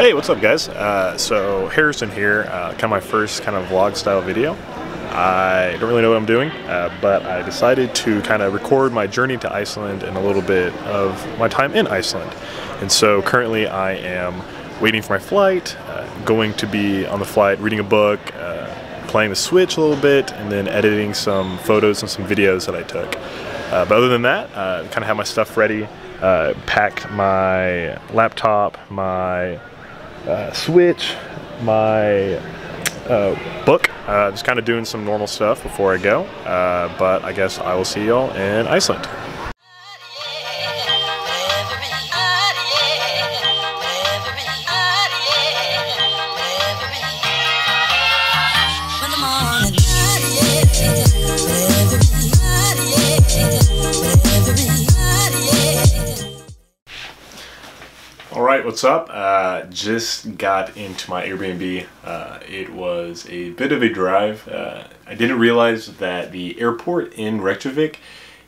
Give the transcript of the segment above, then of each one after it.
Hey, what's up guys? So Harrison here, kind of my first kind of vlog style video. I don't really know what I'm doing, but I decided to kind of record my journey to Iceland and a little bit of my time in Iceland. And so currently I am waiting for my flight, going to be on the flight reading a book, playing the Switch a little bit, and then editing some photos and some videos that I took. But other than that, kind of have my stuff ready, packed my laptop, my Switch, my book, just kind of doing some normal stuff before I go, but I guess I will see y'all in Iceland. Alright, what's up? Just got into my Airbnb. It was a bit of a drive. I didn't realize that the airport in Reykjavik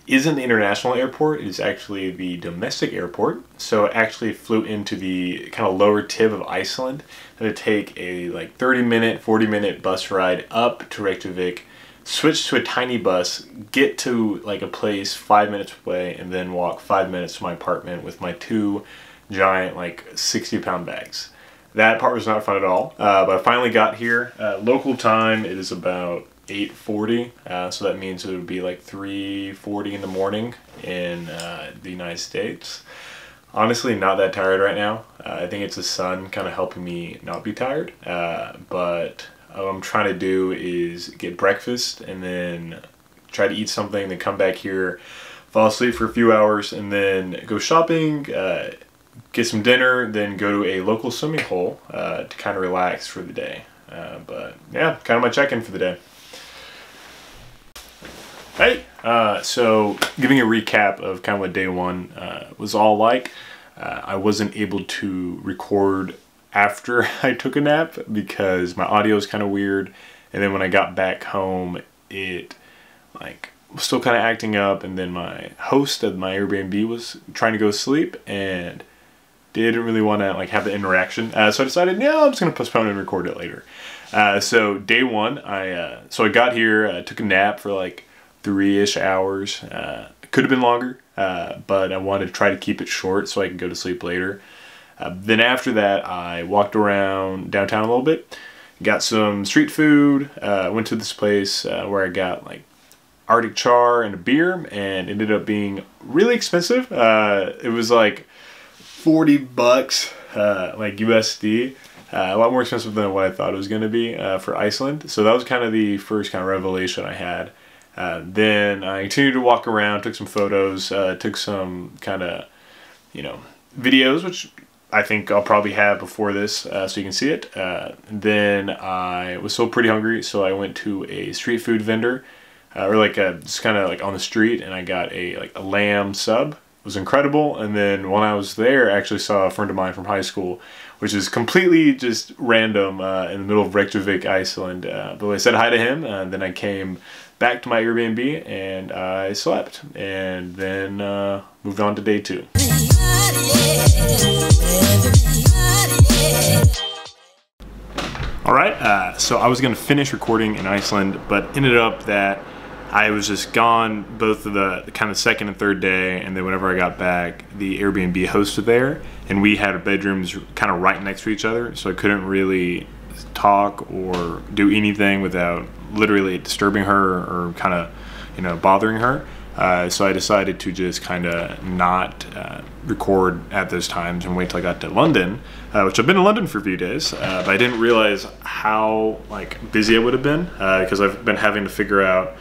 isn't the international airport. It is actually the domestic airport. So I actually flew into the kind of lower tip of Iceland. I had to take a like 30-minute, 40-minute bus ride up to Reykjavik, switch to a tiny bus, get to like a place 5 minutes away, and then walk 5 minutes to my apartment with my two giant like 60-pound bags. That part was not fun at all, but I finally got here. Local time, it is about 8:40, so that means it would be like 3:40 in the morning in the United States. Honestly, not that tired right now. I think it's the sun kind of helping me not be tired, but what I'm trying to do is get breakfast and then try to eat something, then come back here, fall asleep for a few hours, and then go shopping, get some dinner, then go to a local swimming hole to kind of relax for the day. But yeah, kind of my check-in for the day. Hey, so giving a recap of kind of what day one was all like. I wasn't able to record after I took a nap because my audio is kind of weird, and then when I got back home it like was still kind of acting up, and then my host of my Airbnb was trying to go to sleep and didn't really want to like have the interaction, so I decided, yeah, I'm just gonna postpone and record it later. So day one, I got here, took a nap for like 3-ish hours. Could have been longer, but I wanted to try to keep it short so I can go to sleep later. Then after that, I walked around downtown a little bit, got some street food, went to this place where I got like Arctic char and a beer, and it ended up being really expensive. It was like 40 bucks, like USD, a lot more expensive than what I thought it was going to be for Iceland. So that was kind of the first kind of revelation I had. Then I continued to walk around, took some photos, took some kind of, videos, which I think I'll probably have before this, so you can see it. Then I was still pretty hungry, so I went to a street food vendor, or like just kind of like on the street, and I got a lamb sub. It was incredible. And then when I was there, I actually saw a friend of mine from high school, which is completely just random in the middle of Reykjavik, Iceland. But I said hi to him, and then I came back to my Airbnb and I slept, and then moved on to day two. Alright, so I was going to finish recording in Iceland, but ended up that I was just gone both of the kind of second and third day, and then whenever I got back, the Airbnb host was there, and we had our bedrooms kind of right next to each other, so I couldn't really talk or do anything without literally disturbing her or kind of, bothering her. So I decided to just kind of not record at those times and wait till I got to London, which I've been in London for a few days, but I didn't realize how busy I would have been because I've been having to figure out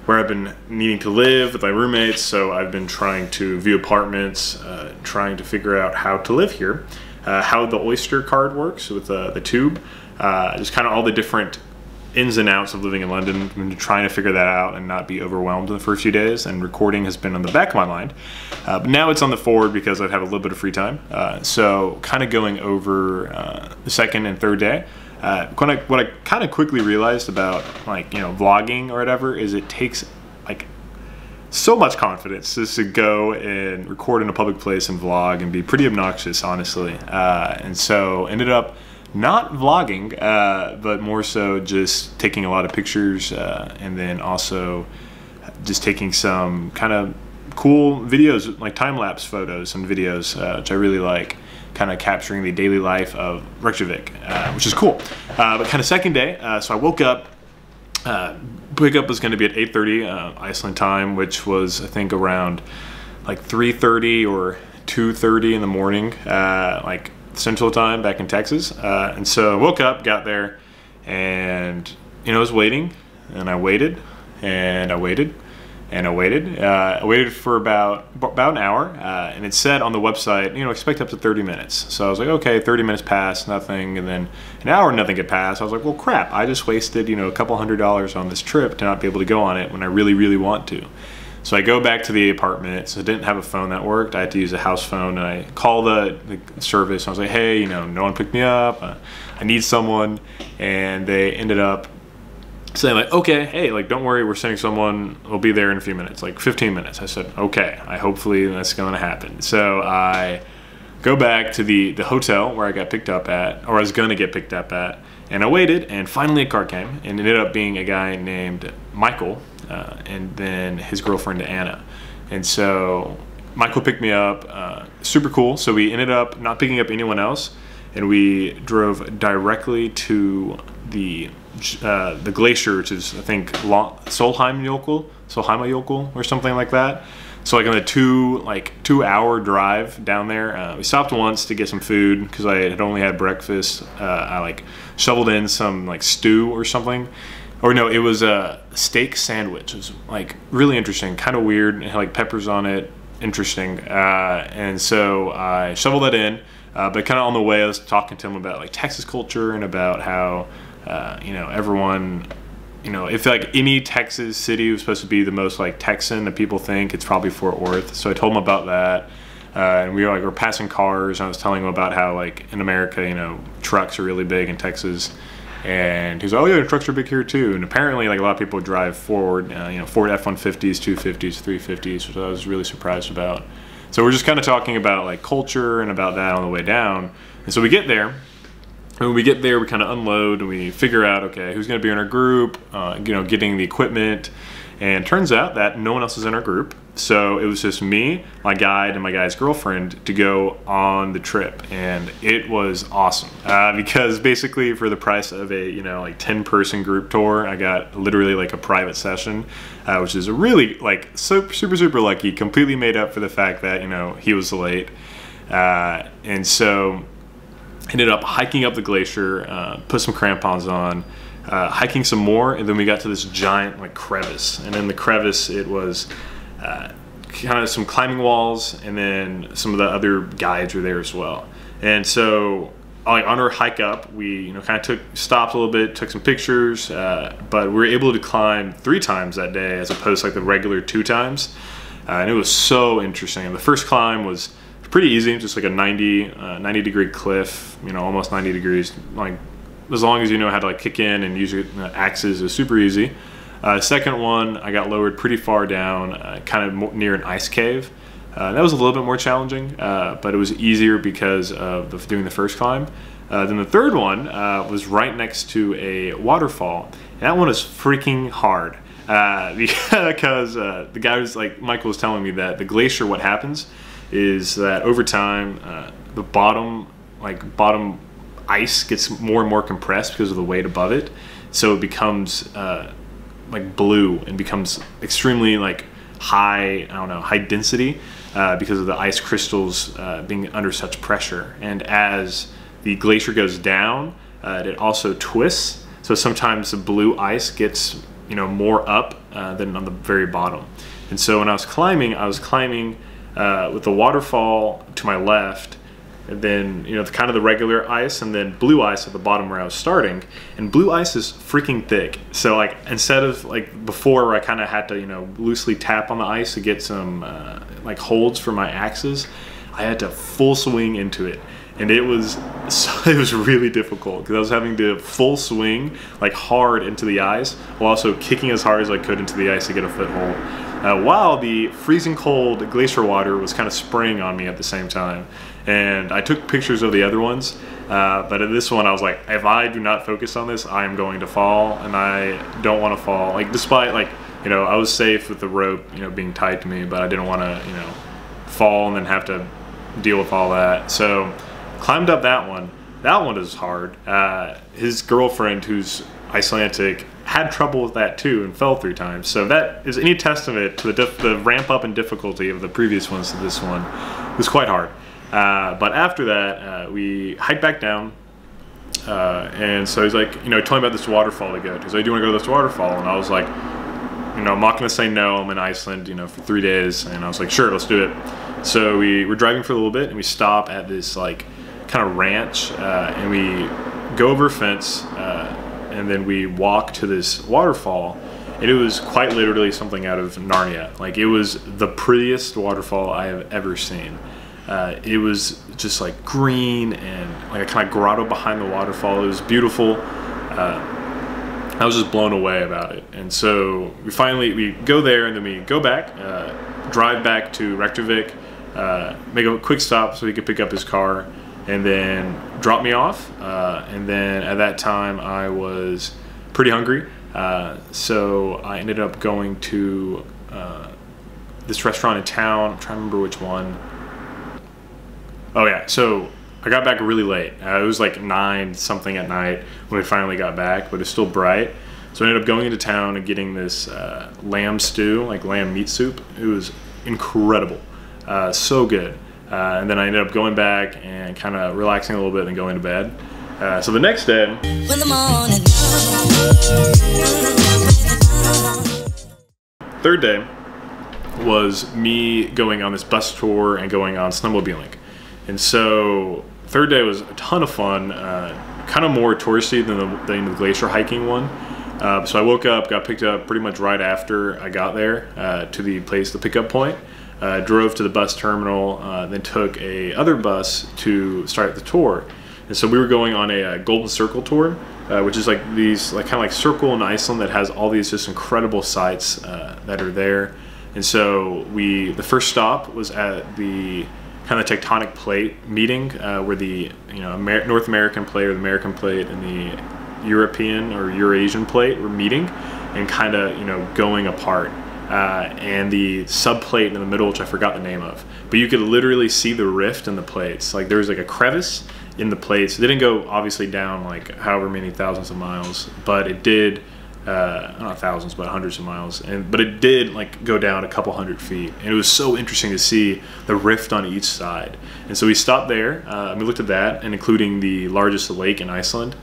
where I've been needing to live with my roommates. So I've been trying to view apartments, trying to figure out how to live here, how the Oyster card works with the tube, just kind of all the different ins and outs of living in London. I've been trying to figure that out and not be overwhelmed in the first few days, and recording has been on the back of my mind. But now it's on the forward because I've had a little bit of free time. So kind of going over the second and third day, what I kind of quickly realized about vlogging or whatever is it takes so much confidence just to go and record in a public place and vlog and be pretty obnoxious, honestly. And so ended up not vlogging, but more so just taking a lot of pictures, and then also just taking some kind of cool videos, like time-lapse photos and videos, which I really like, kind of capturing the daily life of Reykjavik, which is cool. But kind of second day, so I woke up. Pickup was going to be at 8:30 Iceland time, which was I think around like 3:30 or 2:30 in the morning, like Central Time back in Texas. And so I woke up, got there, and I was waiting, and I waited, and I waited, and I waited. I waited for about an hour, and it said on the website, expect up to 30 minutes. So I was like, okay, 30 minutes passed, nothing, and then an hour, nothing had passed. I was like, well, crap, I just wasted, a couple $100s on this trip to not be able to go on it when I really, really want to. So I go back to the apartment. So I didn't have a phone that worked. I had to use a house phone, and I call the service. I was like, hey, no one picked me up. I need someone, and they ended up saying like, okay, hey, like, don't worry, we're sending someone, we'll be there in a few minutes, like 15 minutes. I said, okay, hopefully that's going to happen. So I go back to the hotel where I got picked up at, or I was going to get picked up at, and I waited, and finally a car came, and it ended up being a guy named Michael, and then his girlfriend Anna. And so Michael picked me up, super cool. So we ended up not picking up anyone else, and we drove directly to the glacier, which is I think Solheimajökull or something like that. So like on a 2 hour drive down there, we stopped once to get some food because I had only had breakfast. I like shoveled in some like stew or something, or no, it was a steak sandwich. It was like really interesting, kind of weird. It had like peppers on it, interesting. And so I shoveled that in, but kind of on the way I was talking to him about like Texas culture and about how everyone, if like any Texas city was supposed to be the most like Texan that people think, it's probably Fort Worth. So I told him about that, and we're passing cars, and I was telling him about how like in America, trucks are really big in Texas, and he's like, oh yeah, trucks are big here too. And apparently like a lot of people drive Ford, Ford F-150s, 250s, 350s, which I was really surprised about. So we're just kind of talking about like culture and about that on the way down. And so we get there. When we get there, we kind of unload and we figure out, okay, who's going to be in our group, getting the equipment. And turns out that no one else is in our group. So it was just me, my guide, and my guide's girlfriend to go on the trip. And it was awesome because basically for the price of a, 10-person group tour, I got literally like a private session, which is really like super, super lucky, completely made up for the fact that, he was late. And so ended up hiking up the glacier, put some crampons on, hiking some more, and then we got to this giant like crevice. And in the crevice, it was kind of some climbing walls, and then some of the other guides were there as well. And so, like on our hike up, we kind of stopped a little bit, took some pictures, but we were able to climb 3 times that day as opposed to like the regular 2 times, and it was so interesting. And the first climb was pretty easy, just like a 90 degree cliff, almost 90 degrees. Like as long as you know how to like kick in and use your axes, is super easy. Second one, I got lowered pretty far down, kind of near an ice cave. That was a little bit more challenging, but it was easier because of doing the first climb. Then the third one was right next to a waterfall, and that one was freaking hard because the guy was like, Michael was telling me that the glacier, what happens is that over time, the bottom ice gets more and more compressed because of the weight above it. So it becomes like blue and becomes extremely like high density because of the ice crystals being under such pressure. And as the glacier goes down, it also twists. So sometimes the blue ice gets more up than on the very bottom. And so when I was climbing with the waterfall to my left, and then kind of the regular ice, and then blue ice at the bottom where I was starting. And blue ice is freaking thick, so like instead of like before where I kind of had to loosely tap on the ice to get some like holds for my axes, I had to full swing into it, and it was really difficult because I was having to full swing like hard into the ice while also kicking as hard as I could into the ice to get a foothold. while the freezing cold glacier water was kind of spraying on me at the same time. And I took pictures of the other ones, but at this one I was like, if I do not focus on this, I am going to fall, and I don't want to fall. Like, despite, like, you know, I was safe with the rope, you know, being tied to me, but I didn't want to, you know, fall and then have to deal with all that. So climbed up that one. That one is hard. His girlfriend, who's Icelandic, had trouble with that too and fell 3 times. So that is any testament to the ramp up in difficulty of the previous ones to this one. It was quite hard. But after that, we hiked back down. And so he's like, you know, tell me about this waterfall to go to. He's like, do you want to go to this waterfall? And I was like, you know, I'm not going to say no. I'm in Iceland, you know, for 3 days. And I was like, sure, let's do it. So we were driving for a little bit, and we stop at this, like, kind of ranch, and we go over a fence, and then we walk to this waterfall. And it was quite literally something out of Narnia. Like, it was the prettiest waterfall I have ever seen. It was just like green and like a kind of grotto behind the waterfall. It was beautiful. I was just blown away about it. And so we go there, and then we go back, drive back to Reykjavik, make a quick stop so he could pick up his car, and then drop me off. And then at that time I was pretty hungry, so I ended up going to this restaurant in town. I'm trying to remember which one. Oh yeah, so I got back really late. It was like 9 something at night when we finally got back, but it's still bright. So I ended up going into town and getting this lamb stew, like lamb meat soup. It was incredible, so good. And then I ended up going back and kind of relaxing a little bit and going to bed. So the next day, third day, was me going on this bus tour and going on snowmobiling. And so third day was a ton of fun, kind of more touristy than the glacier hiking one. So I woke up, got picked up pretty much right after I got there to the pickup point. Drove to the bus terminal, then took a other bus to start the tour. And so we were going on a Golden Circle tour, which is like these, like kind of like circle in Iceland that has all these just incredible sites that are there. And so the first stop was at the kind of tectonic plate meeting, where the North American plate or the American plate and the European or Eurasian plate were meeting and kind of going apart. And the subplate in the middle, which I forgot the name of, but you could literally see the rift in the plates. Like there was like a crevice in the plates. It didn't go obviously down like however many thousands of miles, but it did, not thousands, but hundreds of miles. But it did like go down a couple 100 feet. And it was so interesting to see the rift on each side. And so we stopped there, and we looked at that, and including the largest lake in Iceland.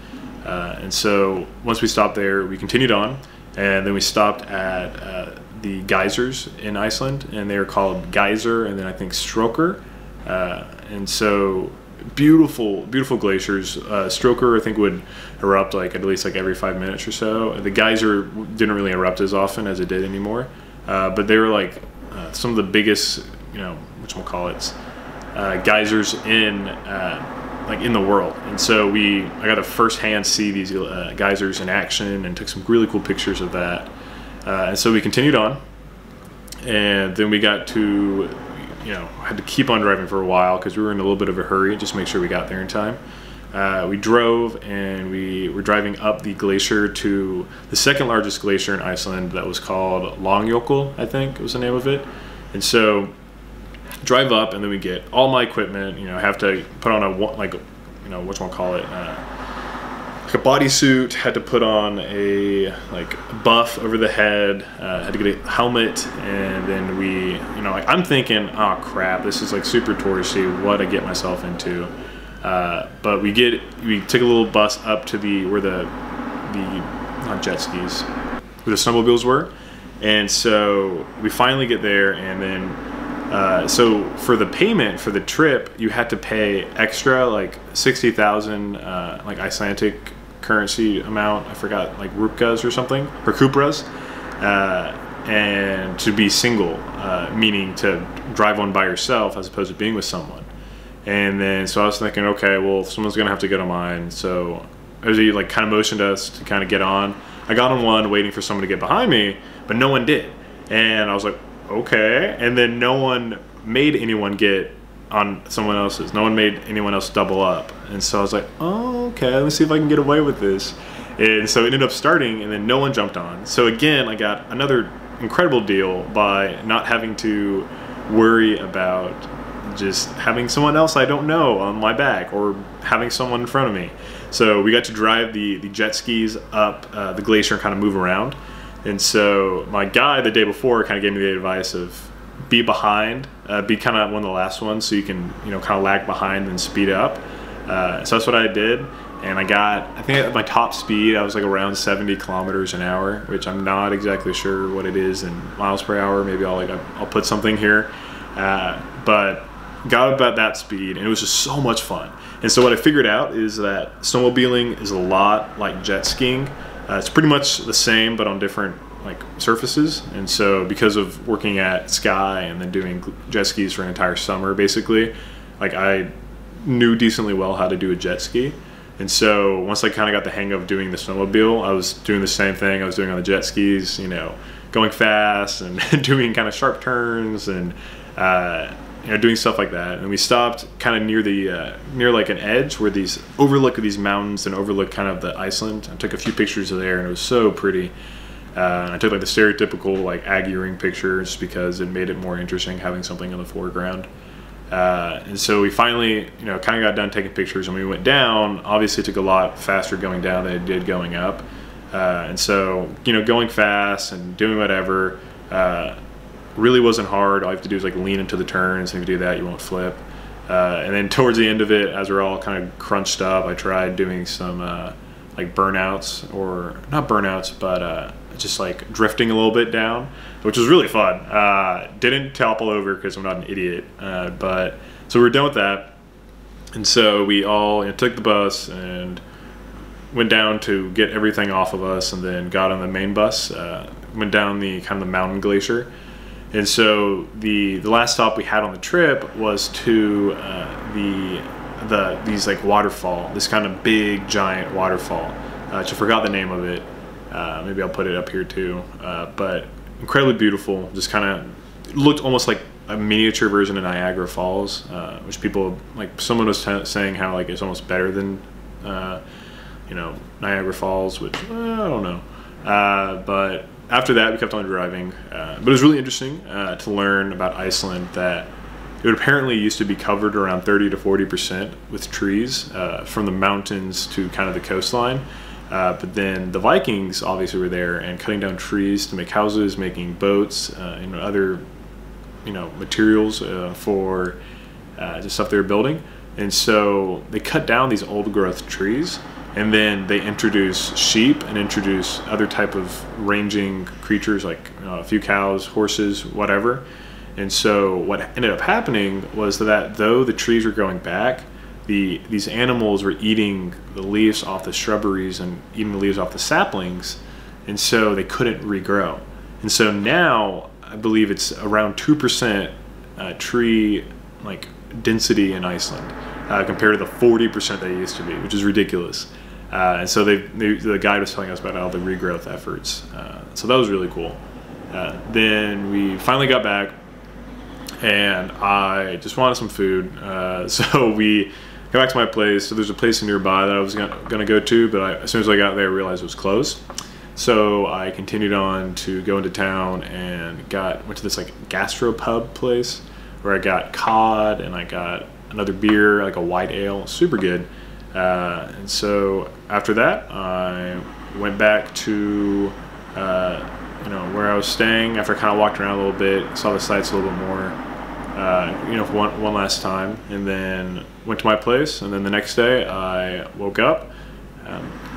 And so once we stopped there, we continued on, and then we stopped at the geysers in Iceland, and they were called Geyser and then I think Stroker. And so beautiful glaciers. Stroker I think would erupt like at least like every 5 minutes or so. The Geyser didn't really erupt as often as it did anymore, but they were like some of the biggest, whatchamacallits, geysers in the world. And so I got to firsthand see these geysers in action and took some really cool pictures of that. And so we continued on, and then we got to, had to keep on driving for a while because we were in a little bit of a hurry, just make sure we got there in time. We drove, and we were driving up the glacier to the second largest glacier in Iceland that was called Langjökull, I think was the name of it. And so drive up, and then we get all my equipment, have to put on like a bodysuit, had to put on a buff over the head, had to get a helmet, and then I'm thinking, oh crap, this is like super touristy, what I get myself into. But we took a little bus up to where the not jet skis, where the snowmobiles were, and so we finally get there, and then so for the payment for the trip, you had to pay extra like 60,000 like Icelandic currency amount. I forgot, like rupias or something, or kupras, and to be single, meaning to drive one by yourself as opposed to being with someone. And then so I was thinking, okay, well, someone's gonna have to get on mine. So as he like kind of motioned us to kind of get on, I got on one waiting for someone to get behind me, but no one did. And I was like, okay. And then no one made anyone get on someone else's. No one made anyone else double up. And so I was like, oh, okay, let me see if I can get away with this. And so it ended up starting, and then no one jumped on. So again, I got another incredible deal by not having to worry about just having someone else I don't know on my back or having someone in front of me. So we got to drive the jet skis up the glacier and kind of move around. And so my guide the day before kind of gave me the advice of be behind, be kind of one of the last ones so you can, you know, kind of lag behind and speed up. So that's what I did. And I think at my top speed, I was like around 70 kilometers an hour, which I'm not exactly sure what it is in miles per hour. Maybe I'll put something here. But got about that speed, and it was just so much fun. And so what I figured out is that snowmobiling is a lot like jet skiing. It's pretty much the same, but on different like surfaces. And so because of working at Sky and then doing jet skis for an entire summer, basically, like I knew decently well how to do a jet ski. And so once I kind of got the hang of doing the snowmobile, I was doing the same thing I was doing on the jet skis, you know, going fast and doing kind of sharp turns and you know, doing stuff like that. And we stopped kind of near the near like an edge where these overlook these mountains and overlook kind of the Iceland. I took a few pictures of there, and it was so pretty. And I took like the stereotypical like Aggie ring picture just because it made it more interesting having something in the foreground. And so we finally, you know, kind of got done taking pictures, and we went down. Obviously, it took a lot faster going down than it did going up. And so, you know, going fast and doing whatever really wasn't hard. All you have to do is like lean into the turns, and if you do that, you won't flip. And then towards the end of it, as we're all kind of crunched up, I tried doing some like burnouts, or not burnouts, but just like drifting a little bit down, which was really fun. Didn't topple over because I'm not an idiot, but so we were done with that. And so we all, you know, took the bus and went down to get everything off of us, and then got on the main bus, went down the kind of the mountain glacier. And so the last stop we had on the trip was to these like waterfall, this kind of big giant waterfall. I forgot the name of it. Maybe I'll put it up here too. But incredibly beautiful. Just kind of looked almost like a miniature version of Niagara Falls, which people like. Someone was saying how like it's almost better than you know, Niagara Falls, which I don't know. But after that, we kept on driving. But it was really interesting to learn about Iceland, that it would apparently used to be covered around 30 to 40% with trees from the mountains to kind of the coastline. But then the Vikings obviously were there and cutting down trees to make houses, making boats, and other, you know, materials for just stuff they were building. And so they cut down these old growth trees, and then they introduce sheep and introduce other type of ranging creatures like a few cows, horses, whatever. And so what ended up happening was that though the trees were growing back, these animals were eating the leaves off the shrubberies and eating the leaves off the saplings, and so they couldn't regrow. And so now I believe it's around 2% tree like density in Iceland compared to the 40% they used to be, which is ridiculous. And so the guide was telling us about all the regrowth efforts. So that was really cool. Then we finally got back, and I just wanted some food. So we got back to my place. So there's a place nearby that I was gonna go to, but as soon as I got there, I realized it was closed. So I continued on to go into town and went to this like gastropub place where I got cod and I got another beer, like a white ale, super good. And so after that, I went back to you know, where I was staying. After I kind of walked around a little bit, saw the sights a little bit more, you know, one last time, and then went to my place. And then the next day, I woke up,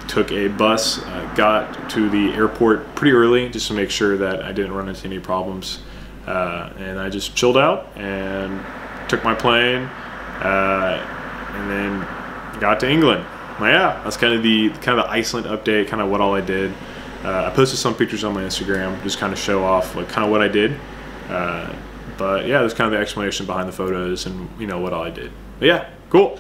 took a bus, got to the airport pretty early just to make sure that I didn't run into any problems, and I just chilled out and took my plane, and then got to England. Well, yeah, that's kind of the Iceland update, kind of what all I did. I posted some pictures on my Instagram, just kind of show off like kind of what I did. But yeah, that's kind of the explanation behind the photos and, you know, what all I did. But yeah, cool.